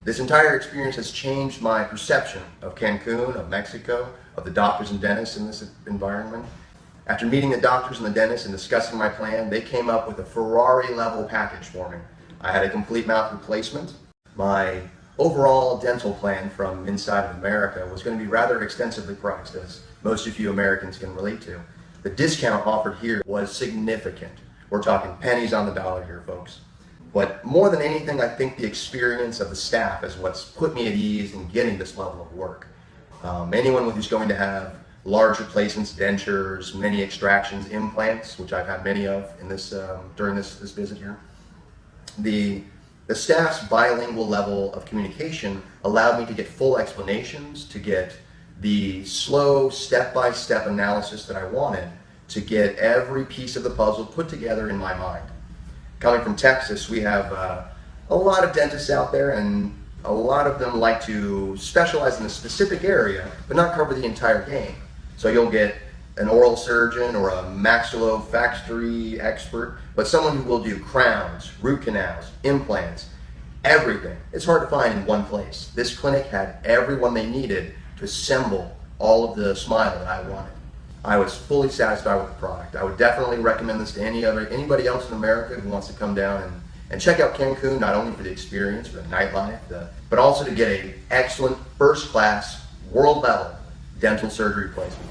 This entire experience has changed my perception of Cancun, of Mexico, of the doctors and dentists in this environment. After meeting the doctors and the dentists and discussing my plan, they came up with a Ferrari-level package for me. I had a complete mouth replacement. My overall dental plan from inside of America was going to be rather extensively priced, as most of you Americans can relate to. The discount offered here was significant. We're talking pennies on the dollar here, folks. But more than anything, I think the experience of the staff is what's put me at ease in getting this level of work. Anyone who's going to have large replacements, dentures, many extractions, implants, which I've had many of in this during this visit here, the staff's bilingual level of communication allowed me to get full explanations, to get the slow step-by-step analysis that I wanted, to get every piece of the puzzle put together in my mind. Coming from Texas, we have a lot of dentists out there, and a lot of them like to specialize in a specific area, but not cover the entire game. So you'll get an oral surgeon or a maxillofacial expert, but someone who will do crowns, root canals, implants, everything. It's hard to find in one place. This clinic had everyone they needed to assemble all of the smile that I wanted. I was fully satisfied with the product. I would definitely recommend this to anybody else in America who wants to come down and check out Cancun, not only for the experience, for the nightlife, but also to get an excellent, first-class, world-level dental surgery replacement.